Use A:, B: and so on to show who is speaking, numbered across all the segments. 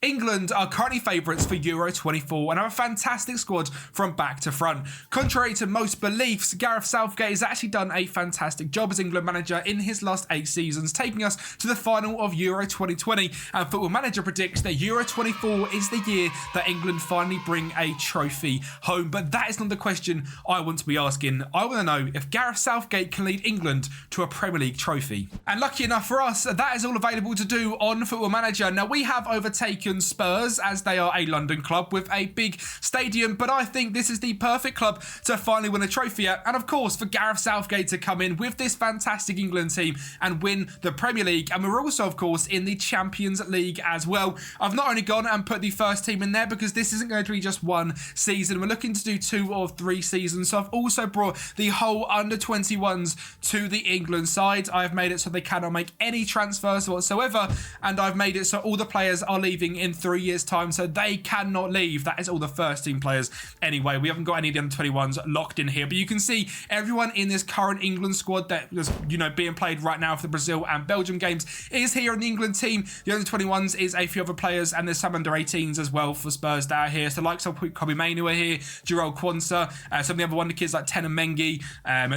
A: England are currently favourites for Euro 24 and have a fantastic squad from back to front. Contrary to most beliefs, Gareth Southgate has actually done a fantastic job as England manager in his last 8 seasons, taking us to the final of Euro 2020, and Football Manager predicts that Euro 24 is the year that England finally bring a trophy home. But that is not the question I want to be asking. I want to know if Gareth Southgate can lead England to a Premier League trophy. And lucky enough for us, that is all available to do on Football Manager. Now, we have overtaken Spurs as they are a London club with a big stadium, but I think this is the perfect club to finally win a trophy at. And of course, for Gareth Southgate to come in with this fantastic England team and win the Premier League. And we're also, of course, in the Champions League as well. I've not only gone and put the first team in there because this isn't going to be just one season. We're looking to do 2 or 3 seasons. So I've also brought the whole under-21s to the England side. I've made it so they cannot make any transfers whatsoever. And I've made it so all the players are leaving in 3 years' time, so they cannot leave. That is all the first team players anyway. We haven't got any of the under-21s locked in here, but you can see everyone in this current England squad that is, being played right now for the Brazil and Belgium games is here in the England team. The under-21s is a few other players, and there's some under-18s as well for Spurs that are here. So like Kobe Mainoo are here, Jarrell Quansah, some of the other wonder kids like Tenan Mengi,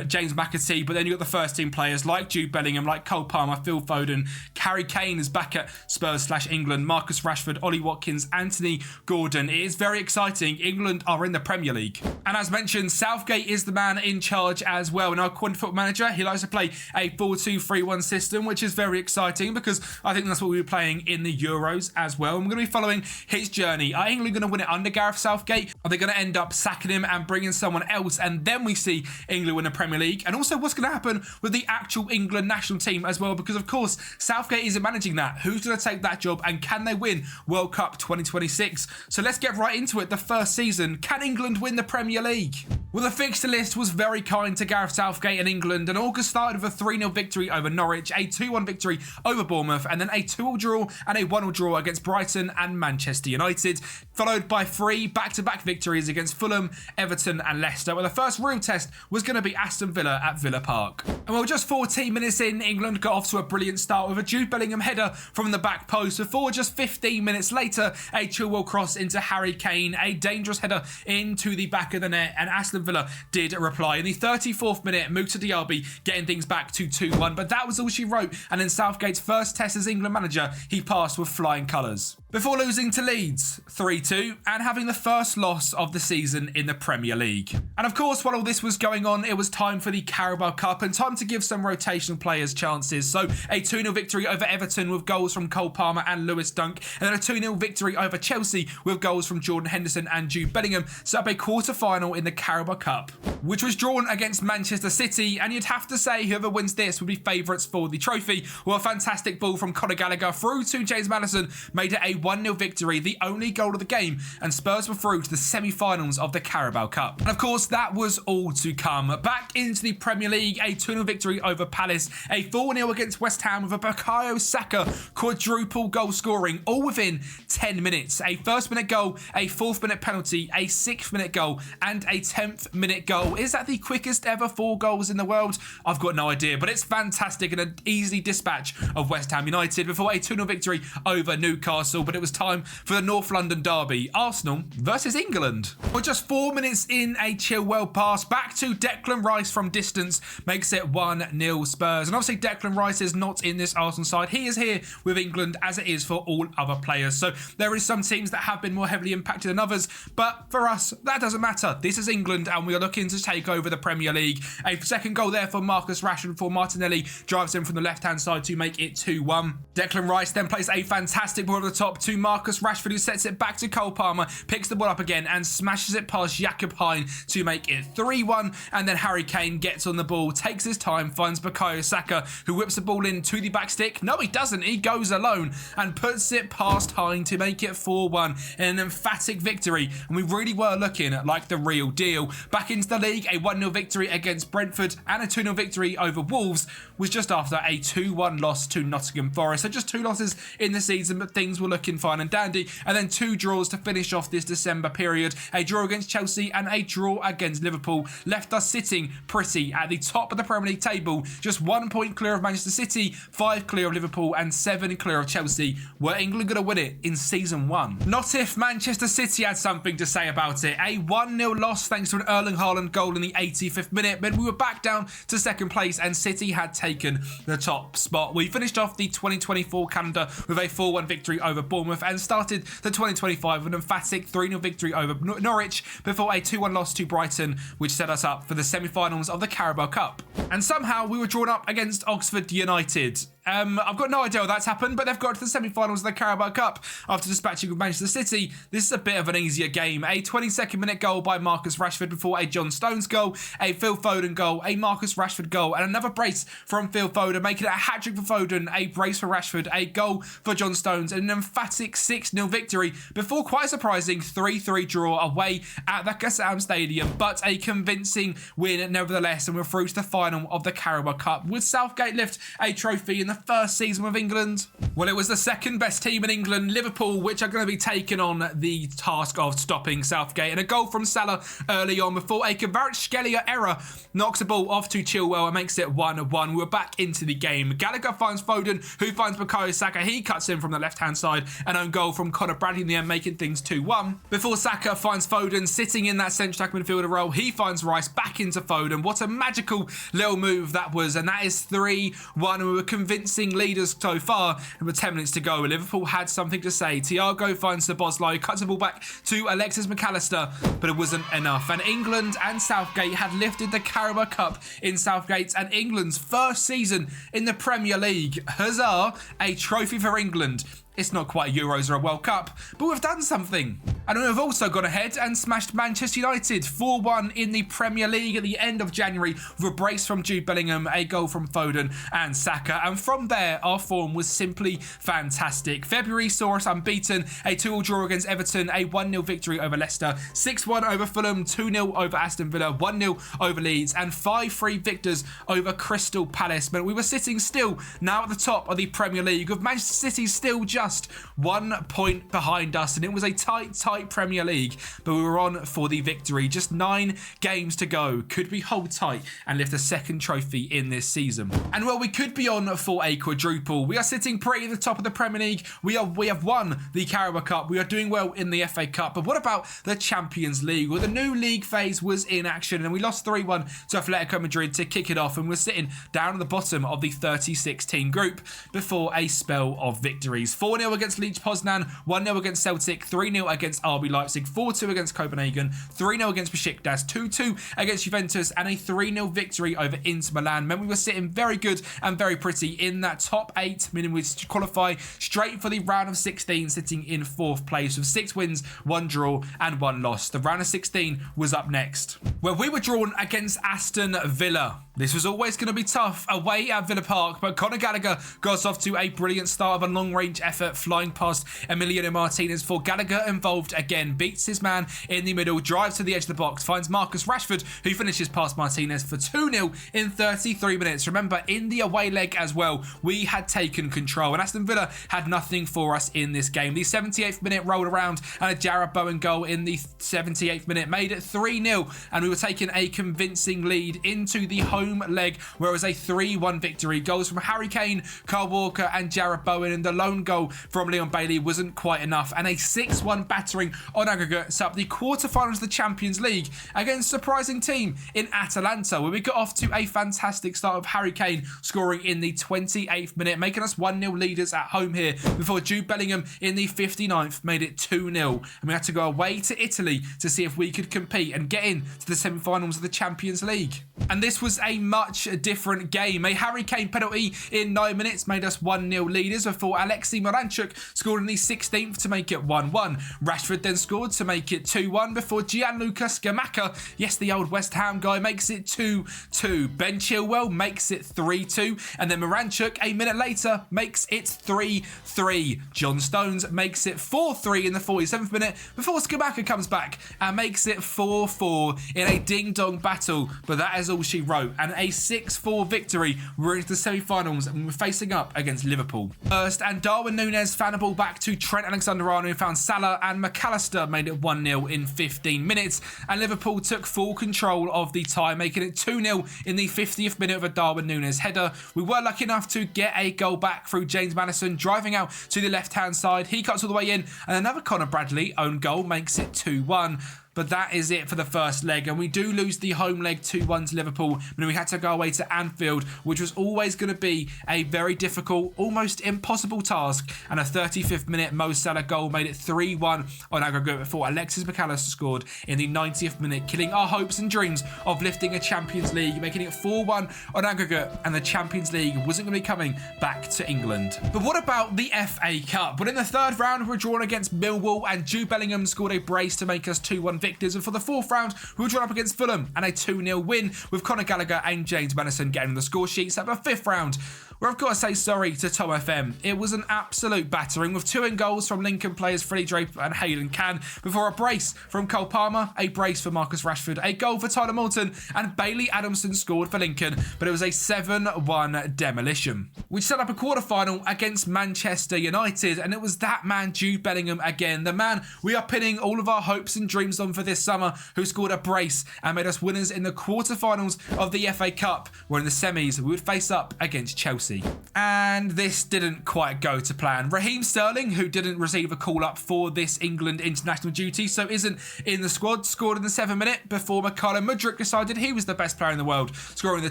A: James McAtee, but then you've got the first team players like Jude Bellingham, like Cole Palmer, Phil Foden, Harry Kane is back at Spurs/England, Marcus Rashford, Ollie Watkins, Anthony Gordon. It is very exciting. England are in the Premier League. And as mentioned, Southgate is the man in charge as well. Now, according to Football Manager, he likes to play a 4-2-3-1 system, which is very exciting because I think that's what we were playing in the Euros as well. And we're going to be following his journey. Are England going to win it under Gareth Southgate? Are they going to end up sacking him and bringing someone else? And then we see England win the Premier League. And also what's going to happen with the actual England national team as well, because of course Southgate isn't managing that. Who's going to take that job, and can they win World Cup 2026? So let's get right into it. The first season, can England win the Premier League? Well, the fixture list was very kind to Gareth Southgate and England, and August started with a 3-0 victory over Norwich, a 2-1 victory over Bournemouth, and then a 2-2 draw and a 1-1 draw against Brighton and Manchester United, followed by 3 back-to-back victories against Fulham, Everton and Leicester, where the first real test was going to be Aston Villa at Villa Park. And well, just 14 minutes in, England got off to a brilliant start with a Jude Bellingham header from the back post before just 15 minutes later, a Chilwell cross into Harry Kane, a dangerous header into the back of the net, and Aston Villa did reply. In the 34th minute, Moussa Diaby getting things back to 2-1, but that was all she wrote, and in Southgate's first test as England manager, he passed with flying colours. Before losing to Leeds 3-2 and having the first loss of the season in the Premier League. And of course, while all this was going on, it was time for the Carabao Cup and time to give some rotational players chances. So a 2-0 victory over Everton with goals from Cole Palmer and Lewis Dunk, and then a 2-0 victory over Chelsea with goals from Jordan Henderson and Jude Bellingham, set up a quarter-final in the Carabao Cup, which was drawn against Manchester City, and you'd have to say whoever wins this would be favourites for the trophy. Well, a fantastic ball from Conor Gallagher through to James Maddison made it a 1-0 victory, the only goal of the game, and Spurs were through to the semi-finals of the Carabao Cup. And of course, that was all to come. Back into the Premier League, a 2-0 victory over Palace, a 4-0 against West Ham with a Bukayo Saka quadruple goal scoring, all within 10 minutes. A first-minute goal, a 4th-minute penalty, a 6th-minute goal, and a 10th-minute goal. Is that the quickest ever 4 goals in the world? I've got no idea, but it's fantastic and an easy dispatch of West Ham United before a 2-0 victory over Newcastle. But it was time for the North London derby, Arsenal versus England. Well, just 4 minutes in, a Chilwell pass back to Declan Rice from distance makes it 1-0 Spurs. And obviously Declan Rice is not in this Arsenal side. He is here with England, as it is for all other players. So there is some teams that have been more heavily impacted than others, but for us, that doesn't matter. This is England, and we are looking to take over the Premier League. A second goal there for Marcus Rashford before Martinelli drives in from the left-hand side to make it 2-1. Declan Rice then plays a fantastic ball over the top to Marcus Rashford, who sets it back to Cole Palmer, picks the ball up again and smashes it past Jakob Hein to make it 3-1. And then Harry Kane gets on the ball, takes his time, finds Bukayo Saka, who whips the ball in to the back stick. No, he doesn't. He goes alone and puts it past Hein to make it 4-1 in an emphatic victory. And we really were looking like the real deal. Back into the League, a 1-0 victory against Brentford and a 2-0 victory over Wolves was just after a 2-1 loss to Nottingham Forest. So just 2 losses in the season, but things were looking fine and dandy. And then 2 draws to finish off this December period. A draw against Chelsea and a draw against Liverpool left us sitting pretty at the top of the Premier League table, just 1 point clear of Manchester City, 5 clear of Liverpool and 7 clear of Chelsea. Were England going to win it in season 1? Not if Manchester City had something to say about it. A 1-0 loss thanks to an Erling Haaland goal in the 85th minute meant we were back down to second place and City had taken the top spot. We finished off the 2024 calendar with a 4-1 victory over Bournemouth and started the 2025 with an emphatic 3-0 victory over Norwich before a 2-1 loss to Brighton, which set us up for the semi-finals of the Carabao Cup. And somehow we were drawn up against Oxford United. I've got no idea how that's happened, but they've got to the semi-finals of the Carabao Cup after dispatching with Manchester City. This is a bit of an easier game. A 22nd minute goal by Marcus Rashford before a John Stones goal, a Phil Foden goal, a Marcus Rashford goal, and another brace from Phil Foden, making it a hat-trick for Foden, a brace for Rashford, a goal for John Stones, and an emphatic 6-0 victory before quite a surprising 3-3 draw away at the Kassam Stadium, but a convincing win nevertheless, and we're through to the final of the Carabao Cup. Would Southgate lift a trophy in the first season with England? Well, it was the second best team in England, Liverpool, which are going to be taking on the task of stopping Southgate. And a goal from Salah early on before a Kvaratskhelia error knocks the ball off to Chilwell and makes it 1-1. We're back into the game. Gallagher finds Foden, who finds Bukayo Saka. He cuts in from the left-hand side. An own goal from Conor Bradley in the end, making things 2-1. Before Saka finds Foden sitting in that centre-back midfielder role, he finds Rice back into Foden. What a magical little move that was. And that is 3-1. We were convincing leaders so far, and with 10 minutes to go, Liverpool had something to say. Thiago finds Szoboszlai, cuts the ball back to Alexis McAllister, but it wasn't enough. And England and Southgate had lifted the Carabao Cup in Southgate's and England's first season in the Premier League. Huzzah, a trophy for England. It's not quite a Euros or a World Cup, but we've done something. And we've also gone ahead and smashed Manchester United 4-1 in the Premier League at the end of January with a brace from Jude Bellingham, a goal from Foden and Saka. And from there, our form was simply fantastic. February saw us unbeaten, a 2-2 draw against Everton, a 1-0 victory over Leicester, 6-1 over Fulham, 2-0 over Aston Villa, 1-0 over Leeds, and 5-3 victors over Crystal Palace. But we were sitting still now at the top of the Premier League, with Manchester City still just 1 point behind us, and it was a tight Premier League, but we were on for the victory. Just 9 games to go. Could we hold tight and lift a second trophy in this season? And well, we could be on for a quadruple. We are sitting pretty at the top of the Premier League. We have won the Carabao Cup. We are doing well in the FA Cup. But what about the Champions League? Well, the new league phase was in action, and we lost 3-1 to Atletico Madrid to kick it off, and we're sitting down at the bottom of the 36-team group before a spell of victories. 4-0 against Leeds Poznan, 1-0 against Celtic, 3-0 against RB Leipzig, 4-2 against Copenhagen, 3-0 against Besiktas, 2-2 against Juventus, and a 3-0 victory over Inter Milan. Meant we were sitting very good and very pretty in that top 8, meaning we'd qualify straight for the round of 16, sitting in 4th place with 6 wins, 1 draw and 1 loss. The round of 16 was up next, where we were drawn against Aston Villa. This was always going to be tough away at Villa Park, but Conor Gallagher got off to a brilliant start of a long-range effort, flying past Emiliano Martinez for Gallagher involved again, beats his man in the middle, drives to the edge of the box, finds Marcus Rashford, who finishes past Martinez for 2-0 in 33 minutes. Remember, in the away leg as well, we had taken control, and Aston Villa had nothing for us in this game. The 78th minute rolled around, and a Jarrod Bowen goal in the 78th minute made it 3-0, and we were taking a convincing lead into the home leg, where it was a 3-1 victory. Goals from Harry Kane, Kyle Walker and Jarrod Bowen, and the lone goal from Leon Bailey wasn't quite enough, and a 6-1 battering on aggregate set up the quarterfinals of the Champions League against a surprising team in Atalanta, where we got off to a fantastic start of Harry Kane scoring in the 28th minute, making us 1-0 leaders at home here, before Jude Bellingham in the 59th made it 2-0, and we had to go away to Italy to see if we could compete and get in to the semi-finals of the Champions League. And this was a much different game. A Harry Kane penalty in 9 minutes made us 1-0 leaders before Alexei Miranchuk scored in the 16th to make it 1-1. Rashford then scored to make it 2-1 before Gianluca Scamacca, yes, the old West Ham guy, makes it 2-2. Ben Chilwell makes it 3-2, and then Miranchuk a minute later makes it 3-3. John Stones makes it 4-3 in the 47th minute before Scamacca comes back and makes it 4-4 in a ding-dong battle, but that is all she wrote, and a 6-4 victory. We're into the semi-finals and we're facing up against Liverpool. First, and Darwin Núñez found the ball back to Trent Alexander-Arnold, who found Salah, and McAllister made it 1-0 in 15 minutes, and Liverpool took full control of the tie, making it 2-0 in the 50th minute of a Darwin Núñez header. We were lucky enough to get a goal back through James Maddison driving out to the left-hand side. He cuts all the way in, and another Conor Bradley own goal makes it 2-1. But that is it for the first leg, and we do lose the home leg 2-1 to Liverpool, and we had to go away to Anfield, which was always going to be a very difficult, almost impossible task, and a 35th minute Mo Salah goal made it 3-1 on aggregate before Alexis McAllister scored in the 90th minute, killing our hopes and dreams of lifting a Champions League, making it 4-1 on aggregate, and the Champions League wasn't going to be coming back to England. But what about the FA Cup? Well, in the third round, we were drawn against Millwall, and Jude Bellingham scored a brace to make us 2-1 victors, and for the fourth round we were drawn up against Fulham and a 2-0 win with Conor Gallagher and James Maddison getting the score sheets. At the fifth round, where I've got to say sorry to Tom FM. It was an absolute battering with 2 in goals from Lincoln players Freddie Draper and Hayden Cann before a brace from Cole Palmer, a brace for Marcus Rashford, a goal for Tyler Morton, and Bailey Adamson scored for Lincoln, but it was a 7-1 demolition. We set up a quarter-final against Manchester United, and it was that man Jude Bellingham again, the man we are pinning all of our hopes and dreams on for this summer, who scored a brace and made us winners in the quarter-finals of the FA Cup, where in the semis we would face up against Chelsea. And this didn't quite go to plan. Raheem Sterling, who didn't receive a call-up for this England international duty, so isn't in the squad, scored in the 7th minute before Mykhailo Mudryk decided he was the best player in the world, scoring the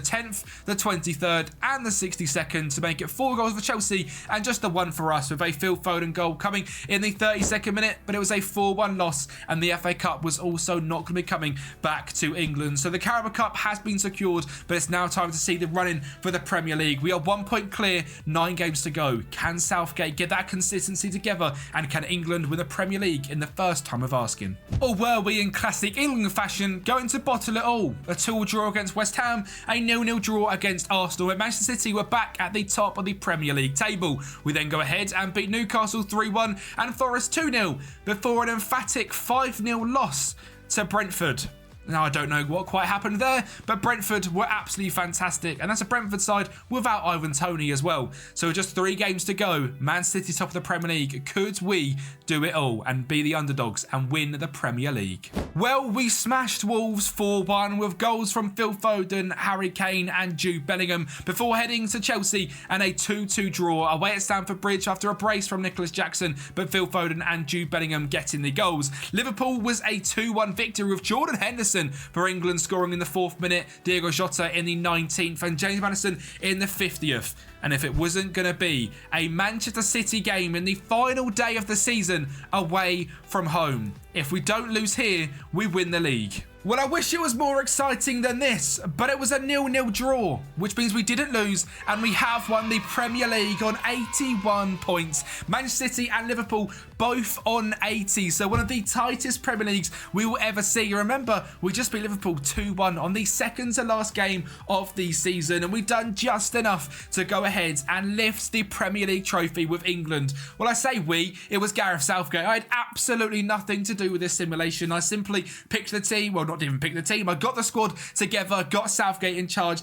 A: 10th, the 23rd and the 62nd to make it 4 goals for Chelsea and just the 1 for us, with a Phil Foden goal coming in the 32nd minute, but it was a 4-1 loss, and the FA Cup was also not going to be coming back to England. So the Carabao Cup has been secured, but it's now time to see the run-in for the Premier League. We are 1 point clear, 9 games to go. Can Southgate get that consistency together, and can England win the Premier League in the first time of asking? Or were we, in classic England fashion, going to bottle it all? A 2-2 draw against West Ham, a 0-0 draw against Arsenal, and Manchester City were back at the top of the Premier League table. We then go ahead and beat Newcastle 3-1 and Forest 2-0 before an emphatic 5-0 loss to Brentford. Now, I don't know what quite happened there, but Brentford were absolutely fantastic, and that's a Brentford side without Ivan Toney as well. So just 3 games to go. Man City top of the Premier League. Could we do it all and be the underdogs and win the Premier League? Well, we smashed Wolves 4-1 with goals from Phil Foden, Harry Kane and Jude Bellingham before heading to Chelsea and a 2-2 draw away at Stamford Bridge after a brace from Nicholas Jackson, but Phil Foden and Jude Bellingham getting the goals. Liverpool was a 2-1 victory with Jordan Henderson for England scoring in the 4th minute, Diego Jota in the 19th and James Maddison in the 50th. And if it wasn't going to be a Manchester City game in the final day of the season away from home, if we don't lose here, we win the league. Well, I wish it was more exciting than this, but it was a 0-0 draw, which means we didn't lose, and we have won the Premier League on 81 points. Manchester City and Liverpool both on 80, so one of the tightest Premier Leagues we will ever see. Remember, we just beat Liverpool 2-1 on the second to last game of the season, and we've done just enough to go ahead and lift the Premier League trophy with England. Well, I say we, it was Gareth Southgate. I had absolutely nothing to do with this simulation. I simply picked the team, well, not even pick the team. I got the squad together, got Southgate in charge,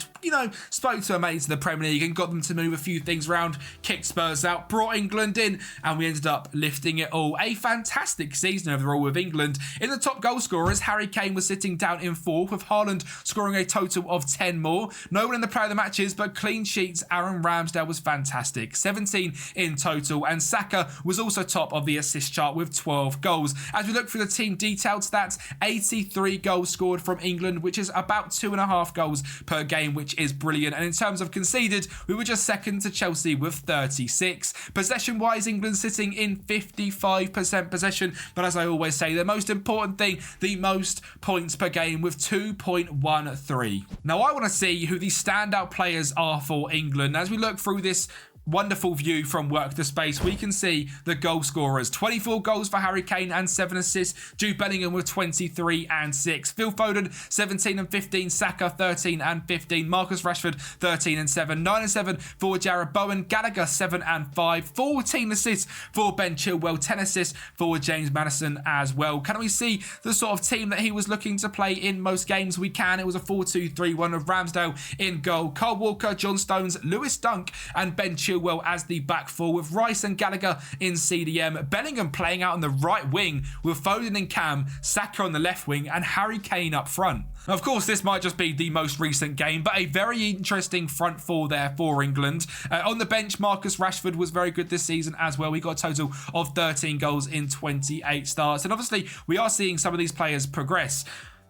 A: spoke to a mate in the Premier League and got them to move a few things around, kicked Spurs out, brought England in, and we ended up lifting it all. A fantastic season overall with England. In the top goal scorers, Harry Kane was sitting down in 4th, with Haaland scoring a total of 10 more. No one in the player of the matches, but clean sheets, Aaron Ramsdale was fantastic, 17 in total, and Saka was also top of the assist chart with 12 goals. As we look through the team detailed stats, 83 goals goals scored from England, which is about 2.5 goals per game, which is brilliant. And in terms of conceded, we were just second to Chelsea with 36. Possession-wise, England sitting in 55% possession, but as I always say, the most important thing, the most points per game with 2.13. Now, I want to see who the standout players are for England. As we look through this wonderful view from Work the Space, we can see the goal scorers. 24 goals for Harry Kane and 7 assists. Jude Bellingham with 23 and 6. Phil Foden, 17 and 15. Saka, 13 and 15. Marcus Rashford, 13 and 7. 9 and 7 for Jarrod Bowen. Gallagher, 7 and 5. 14 assists for Ben Chilwell. 10 assists for James Maddison as well. Can we see the sort of team that he was looking to play in most games? We can. It was a 4-2-3-1 of Ramsdale in goal. Kyle Walker, John Stones, Lewis Dunk and Ben Chilwell as the back four, with Rice and Gallagher in CDM. Bellingham playing out on the right wing with Foden and Cam, Saka on the left wing and Harry Kane up front. Of course, this might just be the most recent game, but a very interesting front four there for England. On the bench, Marcus Rashford was very good this season as well. We got a total of 13 goals in 28 starts. And obviously, we are seeing some of these players progress.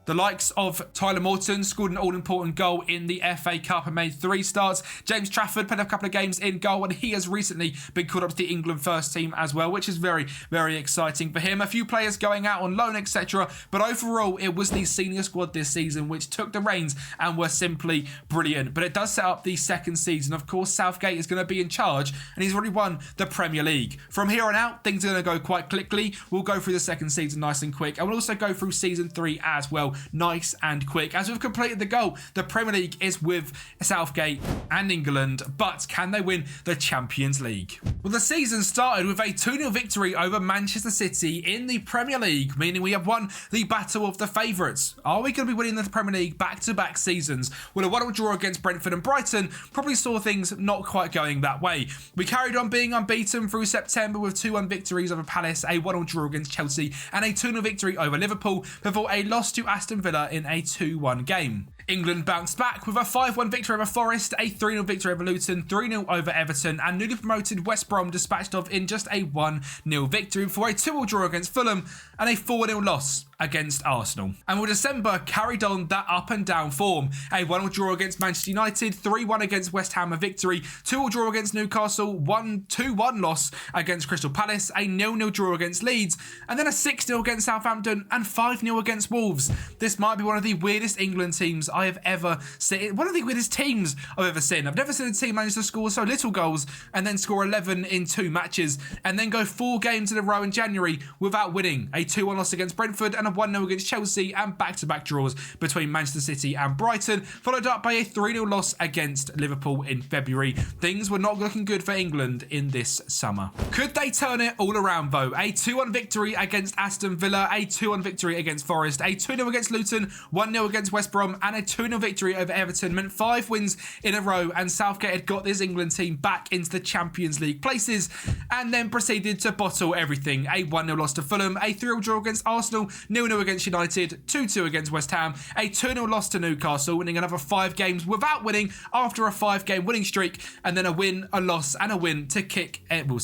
A: The likes of Tyler Morton scored an all-important goal in the FA Cup and made 3 starts. James Trafford played a couple of games in goal, and he has recently been called up to the England first team as well, which is very, very exciting for him. A few players going out on loan, etc. But overall, it was the senior squad this season which took the reins and were simply brilliant. But it does set up the second season. Of course, Southgate is going to be in charge, and he's already won the Premier League. From here on out, things are going to go quite quickly. We'll go through the second season nice and quick, and we'll also go through season 3 as well, nice and quick. As we've completed the goal, the Premier League is with Southgate and England, but can they win the Champions League? Well, the season started with a 2-0 victory over Manchester City in the Premier League, meaning we have won the battle of the favourites. Are we going to be winning the Premier League back-to-back seasons? Well, a 1-1 draw against Brentford and Brighton probably saw things not quite going that way. We carried on being unbeaten through September with 2-1 victories over Palace, a 1-1 draw against Chelsea, and a 2-0 victory over Liverpool before a loss to Aston Villa in a 2-1 game. England bounced back with a 5-1 victory over Forest, a 3-0 victory over Luton, 3-0 over Everton, and newly promoted West Brom dispatched off in just a 1-0 victory before a 2-2 draw against Fulham and a 4-0 loss against Arsenal. And with December carried on that up and down form. A 1-1 draw against Manchester United, 3-1 against West Ham, a victory, 2-2 draw against Newcastle, 2-1 loss against Crystal Palace, a 0-0 draw against Leeds, and then a 6-0 against Southampton and 5-0 against Wolves. This might be one of the weirdest England teams I have ever seen. One of the weirdest teams I've ever seen. I've never seen a team manage to score so little goals and then score 11 in 2 matches and then go 4 games in a row in January without winning. A 2-1 loss against Brentford and a 1-0 against Chelsea, and back-to-back draws between Manchester City and Brighton, followed up by a 3-0 loss against Liverpool in February. Things were not looking good for England in this summer. Could they turn it all around though? A 2-1 victory against Aston Villa, a 2-1 victory against Forest, a 2-0 against Luton, 1-0 against West Brom, and a 2-0 victory over Everton meant 5 wins in a row, and Southgate had got this England team back into the Champions League places and then proceeded to bottle everything. A 1-0 loss to Fulham, a 3-0 draw against Arsenal, 0-0 against United, 2-2 against West Ham, a 2-0 loss to Newcastle, winning another 5 games without winning after a 5-game winning streak, and then a win, a loss, and a win to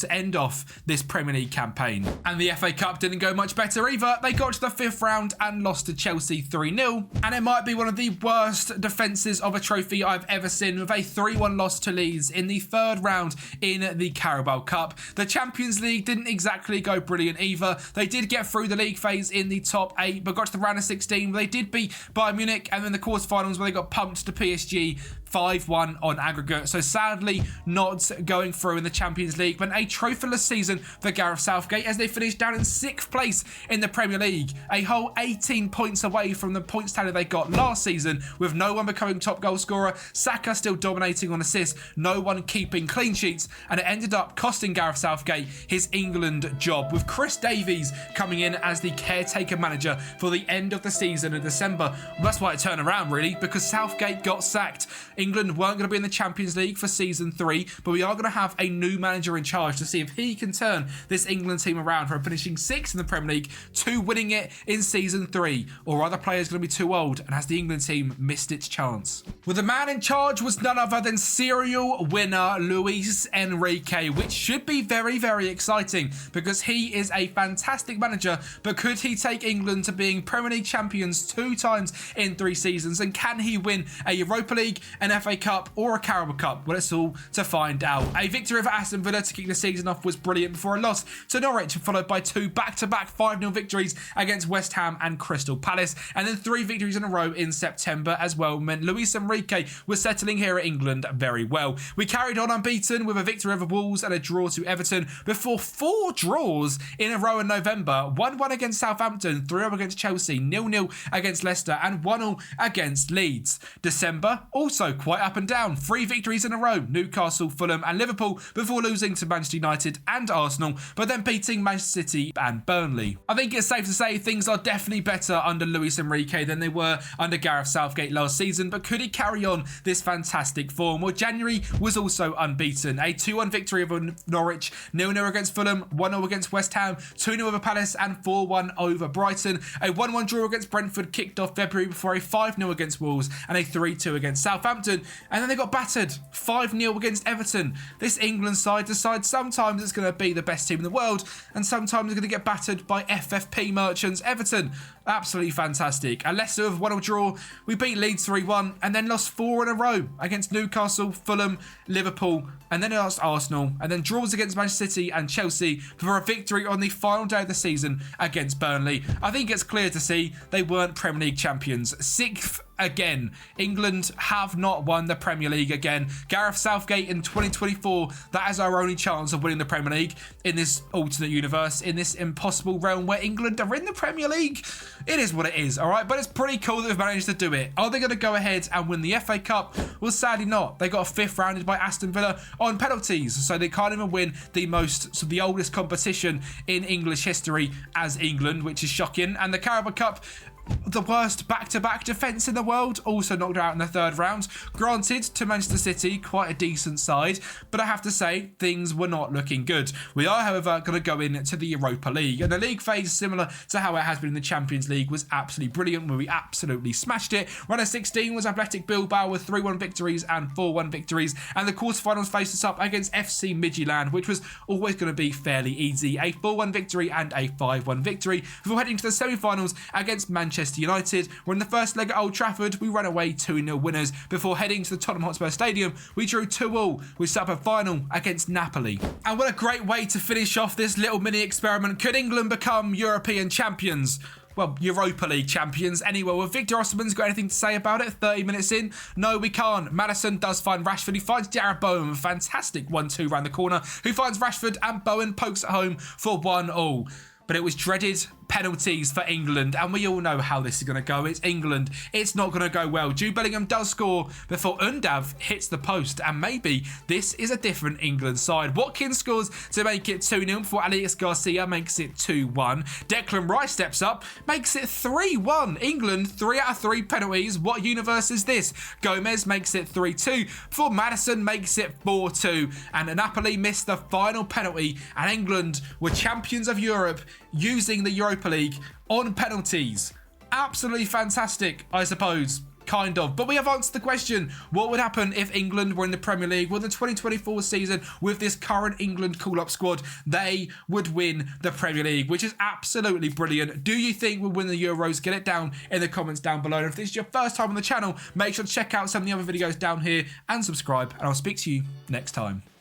A: end off this Premier League campaign. And the FA Cup didn't go much better either. They got to the 5th round and lost to Chelsea 3-0, and it might be one of the worst defences of a trophy I've ever seen, with a 3-1 loss to Leeds in the 3rd round in the Carabao Cup. The Champions League didn't exactly go brilliant either. They did get through the league phase in the top 8, but got to the round of 16 where they did beat Bayern Munich, and then the quarterfinals where they got pumped to PSG 5-1 on aggregate. So sadly not going through in the Champions League, but a trophyless season for Gareth Southgate as they finished down in 6th place in the Premier League, a whole 18 points away from the points tally they got last season, with no one becoming top goal scorer, Saka still dominating on assists, no one keeping clean sheets, and it ended up costing Gareth Southgate his England job, with Chris Davies coming in as the caretaker manager for the end of the season in December. Well, that's why it turned around really, because Southgate got sacked England weren't going to be in the Champions League for season 3, but we are going to have a new manager in charge to see if he can turn this England team around from finishing 6th in the Premier League to winning it in season 3, or are the players going to be too old, and has the England team missed its chance? Well, the man in charge was none other than serial winner Luis Enrique, which should be very, very exciting because he is a fantastic manager. But could he take England to being Premier League champions 2 times in 3 seasons? And can he win a Europa League, an FA Cup, or a Carabao Cup? Well, it's all to find out. A victory over Aston Villa to kick the season off was brilliant before a loss to Norwich, followed by 2 back-to-back 5-0 victories against West Ham and Crystal Palace, and then 3 victories in a row in September as well meant Luis Enrique was settling here at England very well. We carried on unbeaten with a victory over Wolves and a draw to Everton before 4 draws in a row in November. 1-1 against Southampton, 3-0 against Chelsea, 0-0 against Leicester, and 1-0 against Leeds. December, also quite up and down. 3 victories in a row, Newcastle, Fulham and Liverpool, before losing to Manchester United and Arsenal, but then beating Manchester City and Burnley. I think it's safe to say things are definitely better under Luis Enrique than they were under Gareth Southgate last season, but could he carry on this fantastic form? Well, January was also unbeaten. A 2-1 victory over Norwich, 0-0 against Fulham, 1-0 against West Ham, 2-0 over Palace and 4-1 over Brighton. A 1-1 draw against Brentford kicked off February before a 5-0 against Wolves and a 3-2 against Southampton. And then they got battered 5-0 against Everton. This England side decides sometimes it's going to be the best team in the world and sometimes it's going to get battered by FFP merchants Everton. Absolutely fantastic. A Leicester with 1-1 draw. We beat Leeds 3-1 and then lost 4 in a row against Newcastle, Fulham, Liverpool, and then lost Arsenal, and then draws against Manchester City and Chelsea for a victory on the final day of the season against Burnley. I think it's clear to see they weren't Premier League champions. 6th again. England have not won the Premier League again. Gareth Southgate in 2024, that is our only chance of winning the Premier League in this alternate universe, in this impossible realm where England are in the Premier League. It is what it is, all right? But it's pretty cool that we've managed to do it. Are they going to go ahead and win the FA Cup? Well, sadly not. They got a 5th rounded by Aston Villa on penalties, so they can't even win the oldest competition in English history as England, which is shocking. And the Carabao Cup, the worst back-to-back defence in the world, also knocked out in the 3rd round. Granted, to Manchester City, quite a decent side, but I have to say, things were not looking good. We are, however, going to go into the Europa League, and the league phase, similar to how it has been in the Champions League, was absolutely brilliant, where we absolutely smashed it. Round of 16 was Athletic Bilbao with 3-1 victories and 4-1 victories, and the quarterfinals faced us up against FC Midtjylland, which was always going to be fairly easy. A 4-1 victory and a 5-1 victory, before heading to the semi-finals against Manchester United, where in the first leg at Old Trafford we ran away 2-0 winners before heading to the Tottenham Hotspur Stadium. We drew 2-2, we set up a final against Napoli. And what a great way to finish off this little mini experiment. Could England become European champions? Well, Europa League champions. Anyway, well, Victor Osimhen's got anything to say about it 30 minutes in? No, we can't. Maddison does find Rashford. He finds Jarrod Bowen, a fantastic 1-2 round the corner, who finds Rashford, and Bowen pokes at home for 1-1. But it was dreaded penalties for England, and we all know how this is going to go. It's England. It's not going to go well. Jude Bellingham does score before Undav hits the post, and maybe this is a different England side. Watkins scores to make it 2-0 before Alex Garcia makes it 2-1. Declan Rice steps up, makes it 3-1. England, 3 out of 3 penalties. What universe is this? Gomez makes it 3-2 before Maddison makes it 4-2, and Napoli missed the final penalty, and England were champions of Europe using the Europa League on penalties. Absolutely fantastic, I suppose. Kind of. But we have answered the question. What would happen if England were in the Premier League? Well, the 2024 season, with this current England call-up squad, they would win the Premier League, which is absolutely brilliant. Do you think we'll win the Euros? Get it down in the comments down below. And if this is your first time on the channel, make sure to check out some of the other videos down here and subscribe. And I'll speak to you next time.